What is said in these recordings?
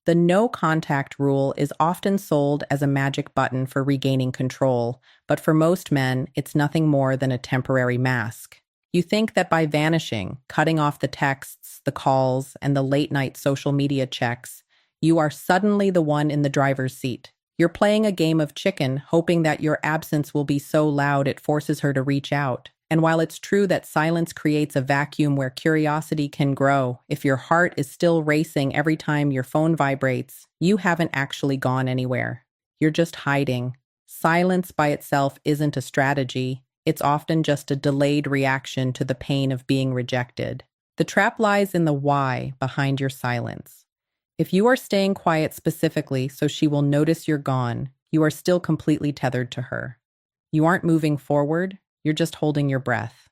The no contact rule is often sold as a magic button for regaining control, but for most men, it's nothing more than a temporary mask. You think that by vanishing, cutting off the texts, the calls, and the late-night social media checks, you are suddenly the one in the driver's seat. You're playing a game of chicken, hoping that your absence will be so loud it forces her to reach out. And while it's true that silence creates a vacuum where curiosity can grow, if your heart is still racing every time your phone vibrates, you haven't actually gone anywhere. You're just hiding. Silence by itself isn't a strategy. It's often just a delayed reaction to the pain of being rejected. The trap lies in the why behind your silence. If you are staying quiet specifically so she will notice you're gone, you are still completely tethered to her. You aren't moving forward, you're just holding your breath.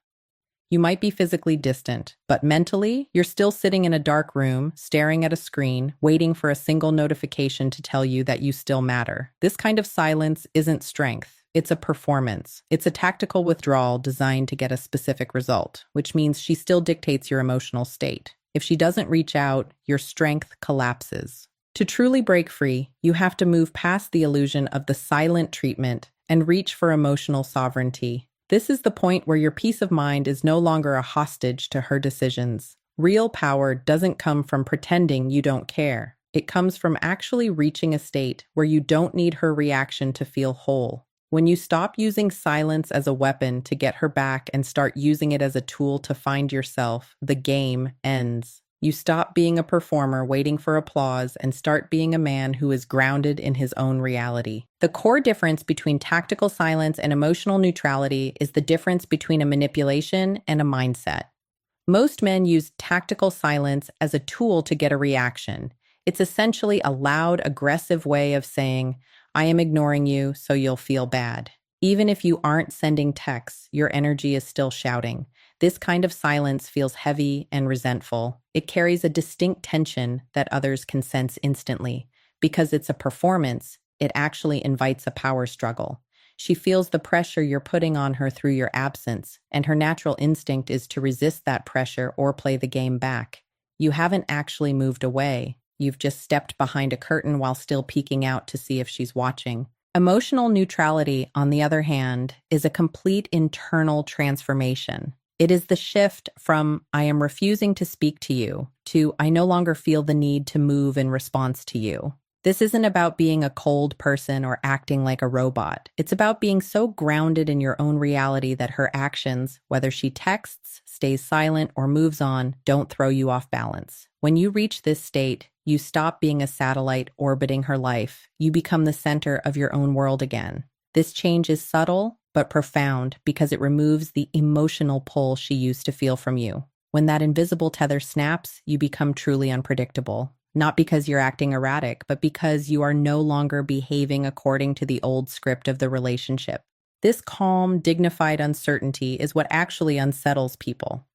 You might be physically distant, but mentally, you're still sitting in a dark room, staring at a screen, waiting for a single notification to tell you that you still matter. This kind of silence isn't strength. It's a performance. It's a tactical withdrawal designed to get a specific result, which means she still dictates your emotional state. If she doesn't reach out, your strength collapses. To truly break free, you have to move past the illusion of the silent treatment and reach for emotional sovereignty. This is the point where your peace of mind is no longer a hostage to her decisions. Real power doesn't come from pretending you don't care. It comes from actually reaching a state where you don't need her reaction to feel whole. When you stop using silence as a weapon to get her back and start using it as a tool to find yourself, the game ends. You stop being a performer waiting for applause and start being a man who is grounded in his own reality. The core difference between tactical silence and emotional neutrality is the difference between a manipulation and a mindset. Most men use tactical silence as a tool to get a reaction. It's essentially a loud, aggressive way of saying, I am ignoring you, so you'll feel bad. Even if you aren't sending texts, your energy is still shouting. This kind of silence feels heavy and resentful. It carries a distinct tension that others can sense instantly. Because it's a performance, it actually invites a power struggle. She feels the pressure you're putting on her through your absence, and her natural instinct is to resist that pressure or play the game back. You haven't actually moved away. You've just stepped behind a curtain while still peeking out to see if she's watching. Emotional neutrality, on the other hand, is a complete internal transformation. It is the shift from, I am refusing to speak to you, to, I no longer feel the need to move in response to you. This isn't about being a cold person or acting like a robot. It's about being so grounded in your own reality that her actions, whether she texts, stays silent, or moves on, don't throw you off balance. When you reach this state, you stop being a satellite orbiting her life. You become the center of your own world again. This change is subtle, but profound because it removes the emotional pull she used to feel from you. When that invisible tether snaps, you become truly unpredictable. Not because you're acting erratic, but because you are no longer behaving according to the old script of the relationship. This calm, dignified uncertainty is what actually unsettles people.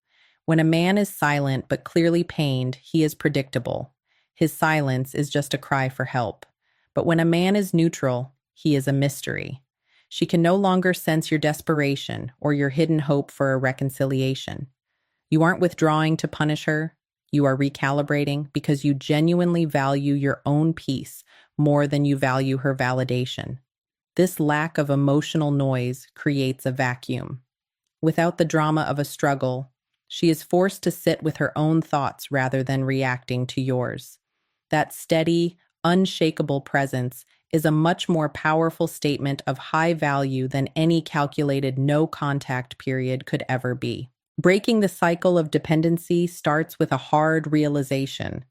When a man is silent but clearly pained, he is predictable. His silence is just a cry for help. But when a man is neutral, he is a mystery. She can no longer sense your desperation or your hidden hope for a reconciliation. You aren't withdrawing to punish her. You are recalibrating because you genuinely value your own peace more than you value her validation. This lack of emotional noise creates a vacuum. Without the drama of a struggle, she is forced to sit with her own thoughts rather than reacting to yours. That steady, unshakable presence is a much more powerful statement of high value than any calculated no-contact period could ever be. Breaking the cycle of dependency starts with a hard realization.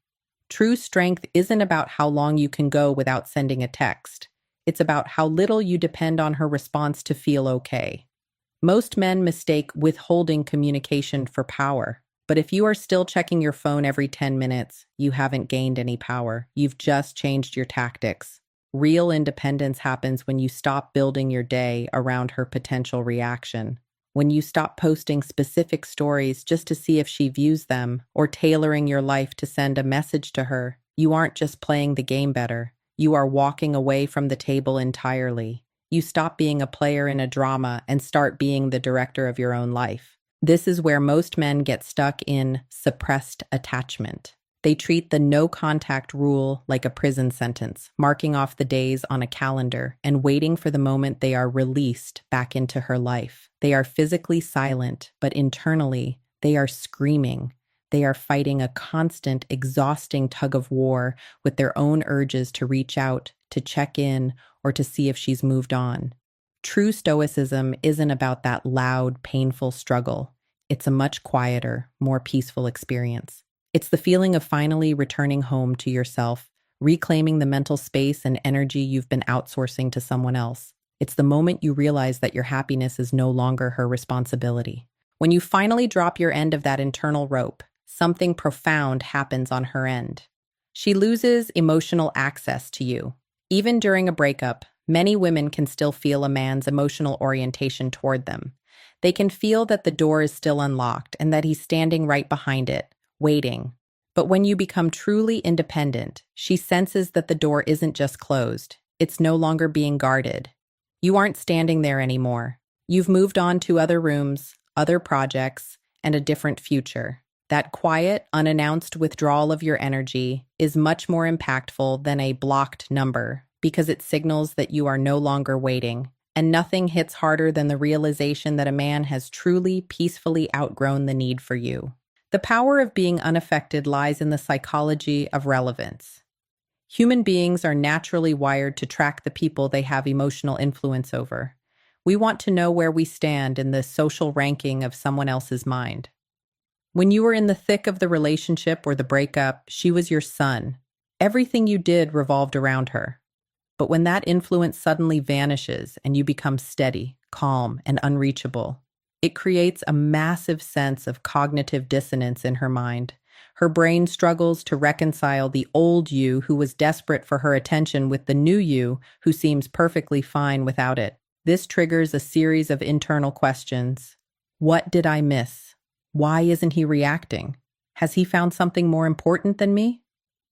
True strength isn't about how long you can go without sending a text. It's about how little you depend on her response to feel okay. Most men mistake withholding communication for power. But if you are still checking your phone every 10 minutes, you haven't gained any power. You've just changed your tactics. Real independence happens when you stop building your day around her potential reaction. When you stop posting specific stories just to see if she views them, or tailoring your life to send a message to her, you aren't just playing the game better. You are walking away from the table entirely. You stop being a player in a drama and start being the director of your own life. This is where most men get stuck in suppressed attachment. They treat the no contact rule like a prison sentence, marking off the days on a calendar and waiting for the moment they are released back into her life. They are physically silent, but internally, they are screaming. They are fighting a constant, exhausting tug of war with their own urges to reach out, to check in, or to see if she's moved on. True Stoicism isn't about that loud, painful struggle. It's a much quieter, more peaceful experience. It's the feeling of finally returning home to yourself, reclaiming the mental space and energy you've been outsourcing to someone else. It's the moment you realize that your happiness is no longer her responsibility. When you finally drop your end of that internal rope, something profound happens on her end. She loses emotional access to you. Even during a breakup, many women can still feel a man's emotional orientation toward them. They can feel that the door is still unlocked and that he's standing right behind it, waiting. But when you become truly independent, she senses that the door isn't just closed. It's no longer being guarded. You aren't standing there anymore. You've moved on to other rooms, other projects, and a different future. That quiet, unannounced withdrawal of your energy is much more impactful than a blocked number because it signals that you are no longer waiting. And nothing hits harder than the realization that a man has truly, peacefully outgrown the need for you. The power of being unaffected lies in the psychology of relevance. Human beings are naturally wired to track the people they have emotional influence over. We want to know where we stand in the social ranking of someone else's mind. When you were in the thick of the relationship or the breakup, she was your sun. Everything you did revolved around her. But when that influence suddenly vanishes and you become steady, calm, and unreachable, it creates a massive sense of cognitive dissonance in her mind. Her brain struggles to reconcile the old you who was desperate for her attention with the new you who seems perfectly fine without it. This triggers a series of internal questions. What did I miss? Why isn't he reacting? Has he found something more important than me?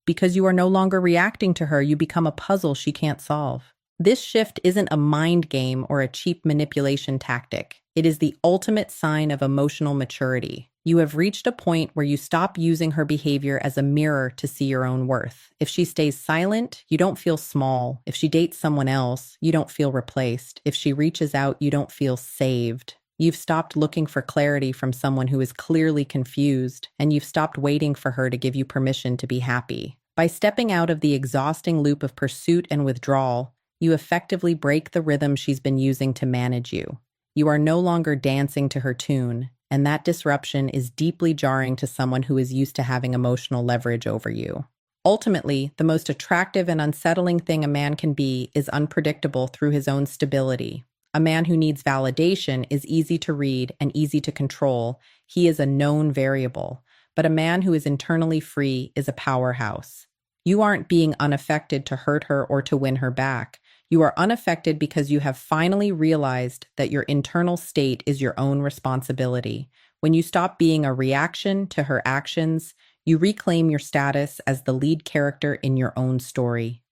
Because you are no longer reacting to her, you become a puzzle she can't solve. This shift isn't a mind game or a cheap manipulation tactic. It is the ultimate sign of emotional maturity. You have reached a point where you stop using her behavior as a mirror to see your own worth. If she stays silent, you don't feel small. If she dates someone else, you don't feel replaced. If she reaches out, you don't feel saved. You've stopped looking for clarity from someone who is clearly confused, and you've stopped waiting for her to give you permission to be happy. By stepping out of the exhausting loop of pursuit and withdrawal, you effectively break the rhythm she's been using to manage you. You are no longer dancing to her tune, and that disruption is deeply jarring to someone who is used to having emotional leverage over you. Ultimately, the most attractive and unsettling thing a man can be is unpredictable through his own stability. A man who needs validation is easy to read and easy to control. He is a known variable. But a man who is internally free is a powerhouse. You aren't being unaffected to hurt her or to win her back. You are unaffected because you have finally realized that your internal state is your own responsibility. When you stop being a reaction to her actions, you reclaim your status as the lead character in your own story.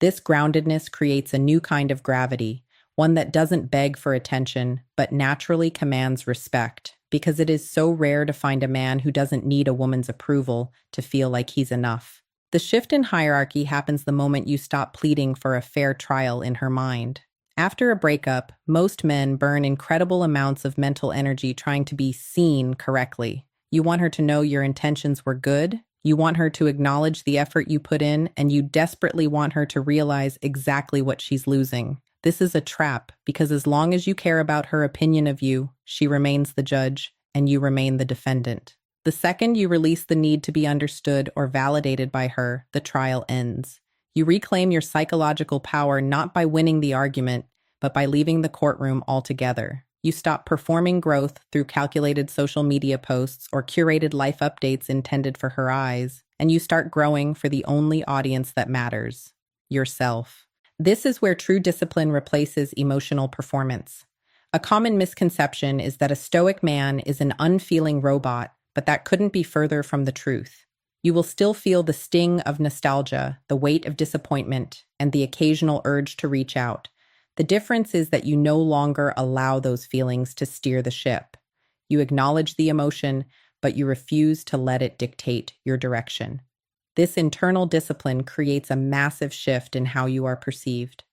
This groundedness creates a new kind of gravity, one that doesn't beg for attention, but naturally commands respect, because it is so rare to find a man who doesn't need a woman's approval to feel like he's enough. The shift in hierarchy happens the moment you stop pleading for a fair trial in her mind. After a breakup, most men burn incredible amounts of mental energy trying to be seen correctly. You want her to know your intentions were good, you want her to acknowledge the effort you put in, and you desperately want her to realize exactly what she's losing. This is a trap, because as long as you care about her opinion of you, she remains the judge, and you remain the defendant. The second you release the need to be understood or validated by her, the trial ends. You reclaim your psychological power not by winning the argument, but by leaving the courtroom altogether. You stop performing growth through calculated social media posts or curated life updates intended for her eyes, and you start growing for the only audience that matters, yourself. This is where true discipline replaces emotional performance. A common misconception is that a stoic man is an unfeeling robot, but that couldn't be further from the truth. You will still feel the sting of nostalgia, the weight of disappointment, and the occasional urge to reach out. The difference is that you no longer allow those feelings to steer the ship. You acknowledge the emotion, but you refuse to let it dictate your direction. This internal discipline creates a massive shift in how you are perceived.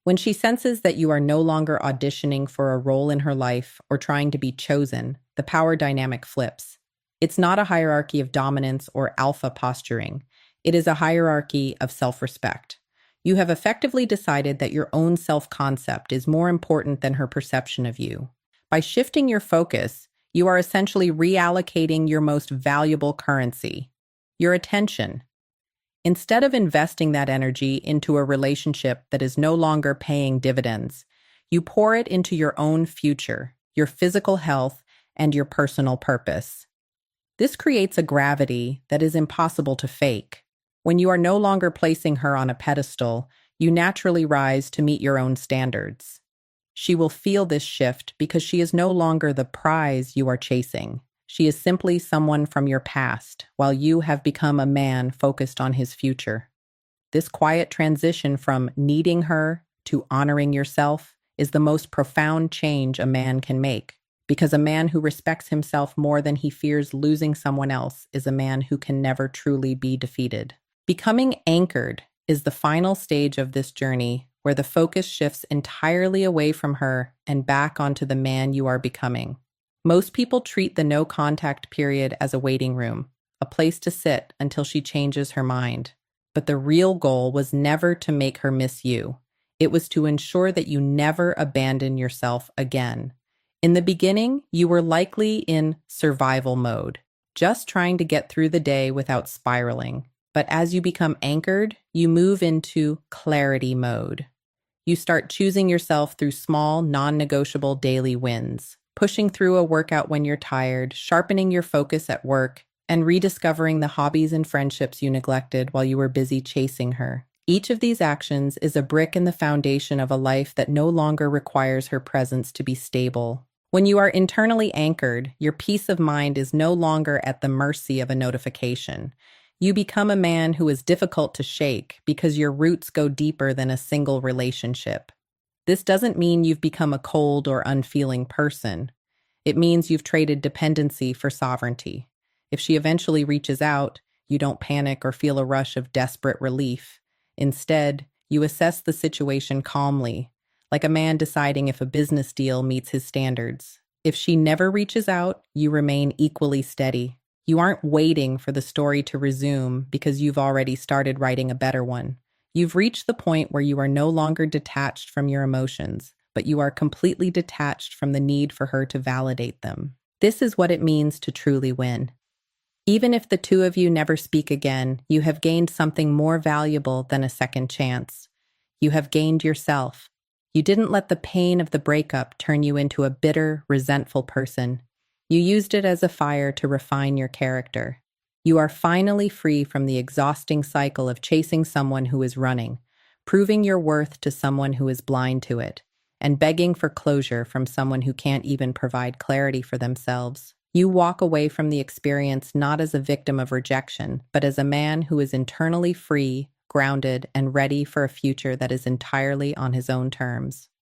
When she senses that you are no longer auditioning for a role in her life or trying to be chosen, the power dynamic flips. It's not a hierarchy of dominance or alpha posturing. It is a hierarchy of self-respect. You have effectively decided that your own self-concept is more important than her perception of you. By shifting your focus, you are essentially reallocating your most valuable currency, your attention. Instead of investing that energy into a relationship that is no longer paying dividends, you pour it into your own future, your physical health, and your personal purpose. This creates a gravity that is impossible to fake. When you are no longer placing her on a pedestal, you naturally rise to meet your own standards. She will feel this shift because she is no longer the prize you are chasing. She is simply someone from your past, while you have become a man focused on his future. This quiet transition from needing her to honoring yourself is the most profound change a man can make, because a man who respects himself more than he fears losing someone else is a man who can never truly be defeated. Becoming anchored is the final stage of this journey, where the focus shifts entirely away from her and back onto the man you are becoming. Most people treat the no-contact period as a waiting room, a place to sit until she changes her mind. But the real goal was never to make her miss you. It was to ensure that you never abandon yourself again. In the beginning, you were likely in survival mode, just trying to get through the day without spiraling. But as you become anchored, you move into clarity mode. You start choosing yourself through small, non-negotiable daily wins, pushing through a workout when you're tired, sharpening your focus at work, and rediscovering the hobbies and friendships you neglected while you were busy chasing her. Each of these actions is a brick in the foundation of a life that no longer requires her presence to be stable. When you are internally anchored, your peace of mind is no longer at the mercy of a notification. You become a man who is difficult to shake because your roots go deeper than a single relationship. This doesn't mean you've become a cold or unfeeling person. It means you've traded dependency for sovereignty. If she eventually reaches out, you don't panic or feel a rush of desperate relief. Instead, you assess the situation calmly, like a man deciding if a business deal meets his standards. If she never reaches out, you remain equally steady. You aren't waiting for the story to resume because you've already started writing a better one. You've reached the point where you are no longer detached from your emotions, but you are completely detached from the need for her to validate them. This is what it means to truly win. Even if the two of you never speak again, you have gained something more valuable than a second chance. You have gained yourself. You didn't let the pain of the breakup turn you into a bitter, resentful person. You used it as a fire to refine your character. You are finally free from the exhausting cycle of chasing someone who is running, proving your worth to someone who is blind to it, and begging for closure from someone who can't even provide clarity for themselves. You walk away from the experience not as a victim of rejection, but as a man who is internally free, grounded, and ready for a future that is entirely on his own terms.